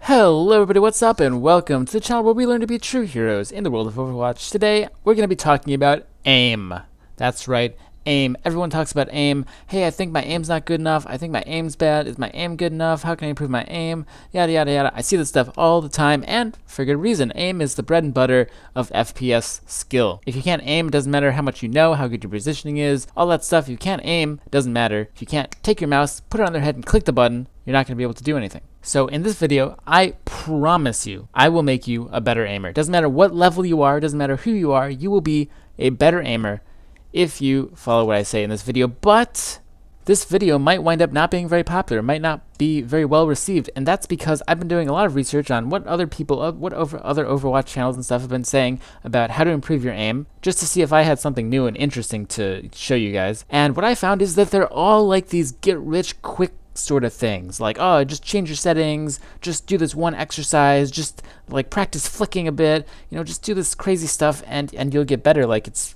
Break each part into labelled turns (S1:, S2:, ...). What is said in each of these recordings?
S1: Hello everybody, what's up, and welcome to the channel where we learn to be true heroes in the world of Overwatch. Today, we're going to be talking about aim. That's right, aim. Everyone talks about aim. Hey, I think my aim's not good enough. I think my aim's bad. Is my aim good enough? How can I improve my aim? Yada, yada, yada. I see this stuff all the time, and for good reason. Aim is the bread and butter of FPS skill. If you can't aim, it doesn't matter how much you know, how good your positioning is, all that stuff. If you can't aim, it doesn't matter. If you can't take your mouse, put it on their head, and click the button, you're not going to be able to do anything. So in this video, I promise you, I will make you a better aimer. It doesn't matter what level you are, it doesn't matter who you are, you will be a better aimer if you follow what I say in this video. But this video might wind up not being very popular, might not be very well received, and that's because I've been doing a lot of research on what other people, other Overwatch channels and stuff have been saying about how to improve your aim, just to see if I had something new and interesting to show you guys. And what I found is that they're all like these get-rich-quick sort of things, like, oh, just change your settings, just do this one exercise, just like practice flicking a bit, you know, just do this crazy stuff and you'll get better. Like, it's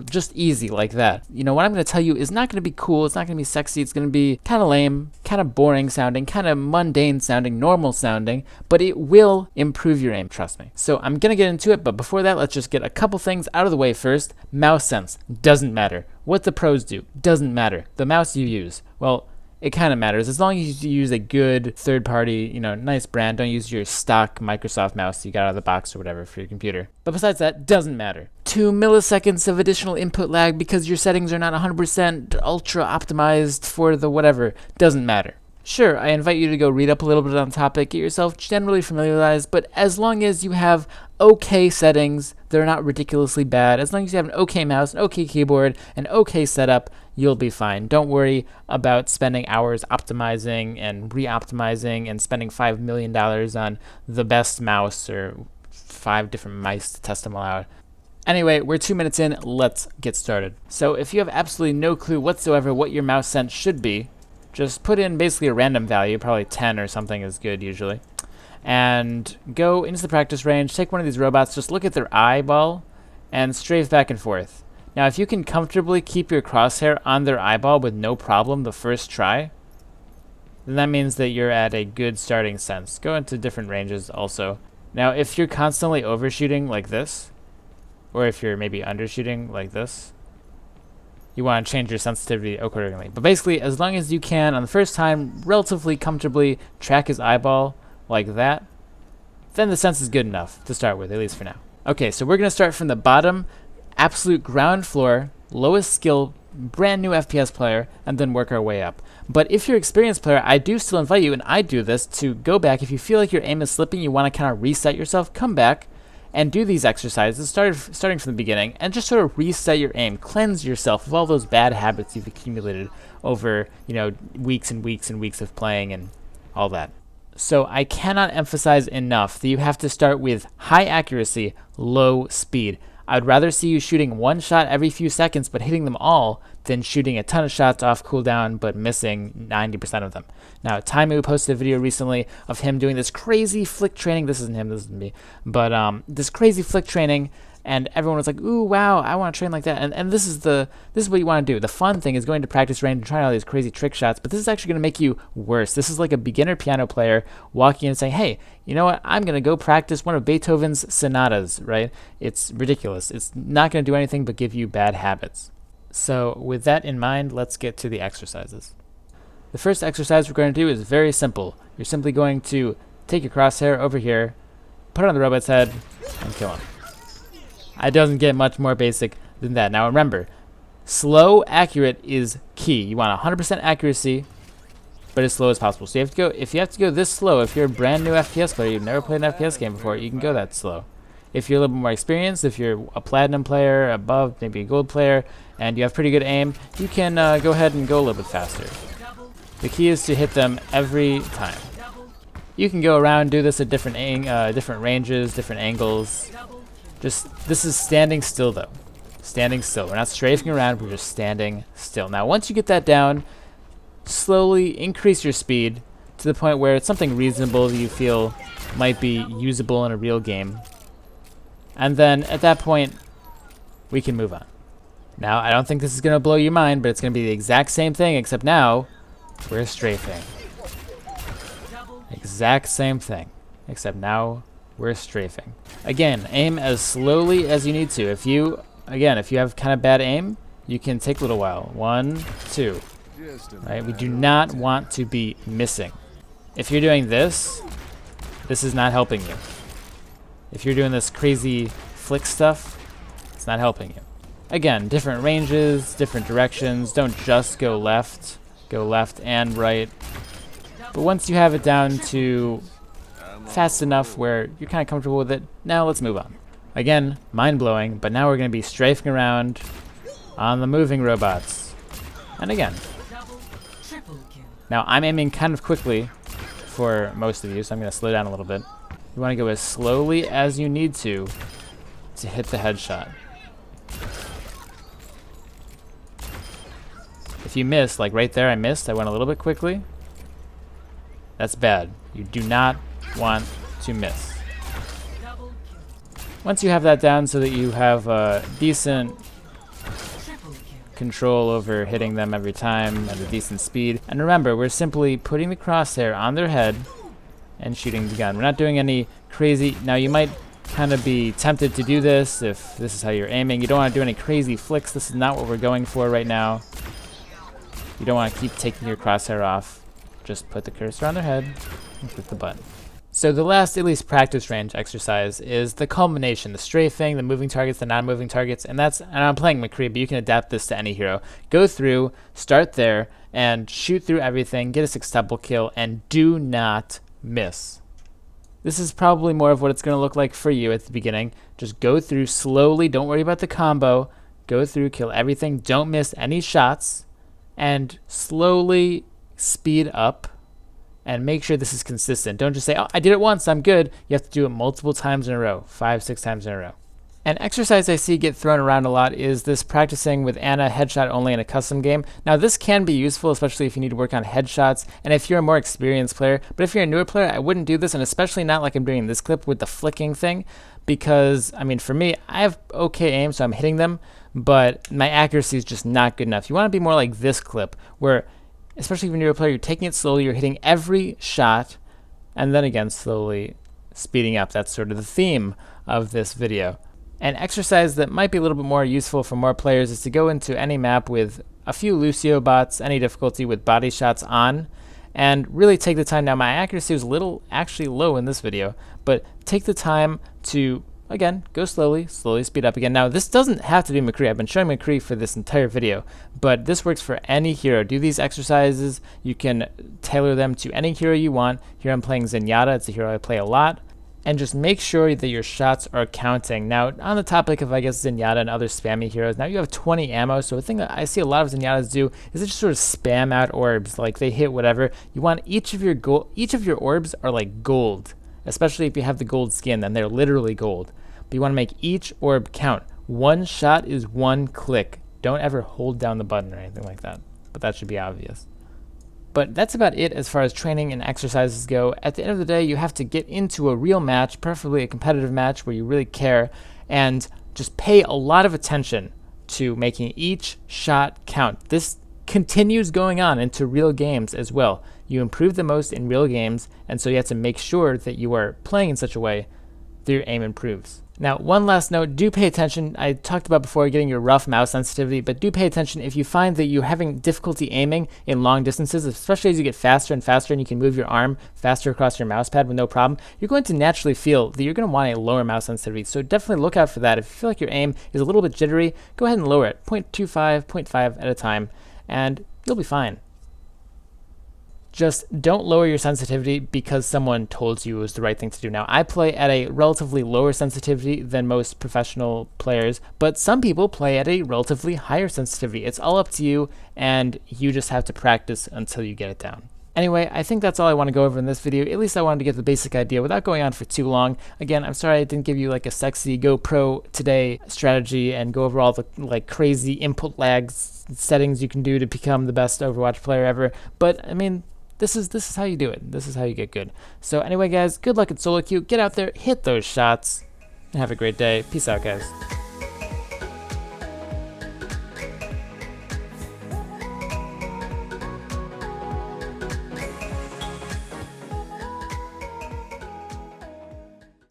S1: just easy like that. You know, what I'm going to tell you is not going to be cool, it's not going to be sexy, it's going to be kind of lame, kind of boring sounding, kind of mundane sounding, normal sounding, but it will improve your aim, trust me. So I'm going to get into it, but before that, let's just get a couple things out of the way first. Mouse sense doesn't matter. What the pros do doesn't matter. The mouse you use, well, it kind of matters as long as you use a good third-party, you know, nice brand. Don't use your stock Microsoft mouse you got out of the box or whatever for your computer. But besides that, doesn't matter. 2 milliseconds of additional input lag because your settings are not 100% ultra optimized for the whatever doesn't matter. Sure, I invite you to go read up a little bit on the topic, get yourself generally familiarized, but as long as you have okay settings, they're not ridiculously bad, as long as you have an okay mouse, an okay keyboard, an okay setup, you'll be fine. Don't worry about spending hours optimizing and re-optimizing and spending $5 million on the best mouse or 5 different mice to test them all out. Anyway, we're 2 minutes in, let's get started. So if you have absolutely no clue whatsoever what your mouse sense should be, just put in basically a random value, probably 10 or something is good usually, and go into the practice range, take one of these robots, just look at their eyeball, and strafe back and forth. Now, if you can comfortably keep your crosshair on their eyeball with no problem the first try, then that means that you're at a good starting sense. Go into different ranges also. Now, if you're constantly overshooting like this, or if you're maybe undershooting like this, you want to change your sensitivity accordingly. But basically, as long as you can, on the first time, relatively comfortably track his eyeball like that, then the sense is good enough to start with, at least for now. Okay, so we're going to start from the bottom, absolute ground floor, lowest skill, brand new FPS player, and then work our way up. But if you're an experienced player, I do still invite you, and I do this, to go back. If you feel like your aim is slipping, you want to kind of reset yourself, come back and do these exercises, starting from the beginning, and just sort of reset your aim, cleanse yourself of all those bad habits you've accumulated over, you know, weeks and weeks and weeks of playing and all that. So I cannot emphasize enough that you have to start with high accuracy, low speed. I'd rather see you shooting one shot every few seconds but hitting them all than shooting a ton of shots off cooldown but missing 90% of them. Now, Taimu posted a video recently of him doing this crazy flick training. This isn't him, this isn't me. But this crazy flick training, and everyone was like, ooh, wow, I want to train like that. And this is what you want to do. The fun thing is going to practice range and trying all these crazy trick shots, but this is actually going to make you worse. This is like a beginner piano player walking in and saying, hey, you know what, I'm going to go practice one of Beethoven's sonatas, right? It's ridiculous. It's not going to do anything but give you bad habits. So with that in mind, let's get to the exercises. The first exercise we're going to do is very simple. You're simply going to take your crosshair over here, put it on the robot's head, and kill him. It doesn't get much more basic than that. Now remember, slow, accurate is key. You want 100% accuracy, but as slow as possible. So if you have to go this slow, if you're a brand new FPS player, you've never played an FPS game before, you can go that slow. If you're a little bit more experienced, if you're a platinum player, above, maybe a gold player, and you have pretty good aim, you can go ahead and go a little bit faster. The key is to hit them every time. You can go around, do this at different ranges, different angles. This is standing still though. Standing still. We're not strafing around, we're just standing still. Now once you get that down, slowly increase your speed to the point where it's something reasonable that you feel might be usable in a real game. And then at that point, we can move on. Now, I don't think this is going to blow your mind, but it's going to be the exact same thing, except now we're strafing. Exact same thing. except now we're strafing. Again, aim as slowly as you need to. If you have kind of bad aim, you can take a little while. 1, 2. Right? We do not want to be missing. If you're doing this, this is not helping you. If you're doing this crazy flick stuff, it's not helping you. Again, different ranges, different directions. Don't just go left and right. But once you have it down to fast enough where you're kind of comfortable with it, now let's move on. Again, mind-blowing, but now we're going to be strafing around on the moving robots. And again. Now, I'm aiming kind of quickly for most of you, so I'm going to slow down a little bit. You want to go as slowly as you need to hit the headshot. If you miss, like right there I missed, I went a little bit quickly. That's bad. You do not want to miss. Once you have that down so that you have decent control over hitting them every time at a decent speed. And remember, we're simply putting the crosshair on their head and shooting the gun. We're not doing any crazy... Now, you might kind of be tempted to do this if this is how you're aiming. You don't want to do any crazy flicks. This is not what we're going for right now. You don't want to keep taking your crosshair off. Just put the cursor on their head and click the button. So the last, at least practice range exercise is the culmination, the strafing, the moving targets, the non-moving targets, and I'm playing McCree, but you can adapt this to any hero. Go through, start there, and shoot through everything, get a 6-double kill, and do not miss. This is probably more of what it's going to look like for you at the beginning. Just go through slowly, don't worry about the combo, go through, kill everything, don't miss any shots, and slowly speed up. And make sure this is consistent. Don't just say, oh, I did it once, I'm good. You have to do it multiple times in a row, 5, 6 times in a row. An exercise I see get thrown around a lot is this practicing with Ana headshot only in a custom game. Now this can be useful, especially if you need to work on headshots and if you're a more experienced player. But if you're a newer player, I wouldn't do this, and especially not like I'm doing in this clip with the flicking thing. Because, I mean, for me, I have okay aim, so I'm hitting them, but my accuracy is just not good enough. You want to be more like this clip, where especially when you're a player, you're taking it slowly, you're hitting every shot, and then again, slowly speeding up. That's sort of the theme of this video. An exercise that might be a little bit more useful for more players is to go into any map with a few Lucio bots, any difficulty with body shots on, and really take the time. Now, my accuracy was a little actually low in this video, but take the time to, again, go slowly speed up again. Now, this doesn't have to be McCree. I've been showing McCree for this entire video, but this works for any hero. Do these exercises. You can tailor them to any hero you want. Here I'm playing Zenyatta. It's a hero I play a lot. And just make sure that your shots are counting. Now, on the topic of, I guess, Zenyatta and other spammy heroes, now you have 20 ammo, so the thing that I see a lot of Zenyatas do is they just sort of spam out orbs, like they hit whatever. You want each of your orbs are like gold, especially if you have the gold skin, then they're literally gold. But you want to make each orb count. One shot is one click. Don't ever hold down the button or anything like that, but that should be obvious. But that's about it as far as training and exercises go. At the end of the day, you have to get into a real match, preferably a competitive match where you really care, and just pay a lot of attention to making each shot count. This continues going on into real games as well. You improve the most in real games, and so you have to make sure that you are playing in such a way that your aim improves. Now, one last note, do pay attention. I talked about before getting your rough mouse sensitivity, but do pay attention if you find that you're having difficulty aiming in long distances, especially as you get faster and faster and you can move your arm faster across your mouse pad with no problem. You're going to naturally feel that you're going to want a lower mouse sensitivity, so definitely look out for that. If you feel like your aim is a little bit jittery, go ahead and lower it, 0.25, 0.5 at a time, and you'll be fine. Just don't lower your sensitivity because someone told you it was the right thing to do. Now, I play at a relatively lower sensitivity than most professional players, but some people play at a relatively higher sensitivity. It's all up to you, and you just have to practice until you get it down. Anyway, I think that's all I want to go over in this video. At least I wanted to get the basic idea without going on for too long. Again, I'm sorry I didn't give you like a sexy GoPro today strategy and go over all the like crazy input lag settings you can do to become the best Overwatch player ever. But I mean, this is how you do it. This is how you get good. So anyway, guys, good luck at solo queue. Get out there, hit those shots, and have a great day. Peace out, guys.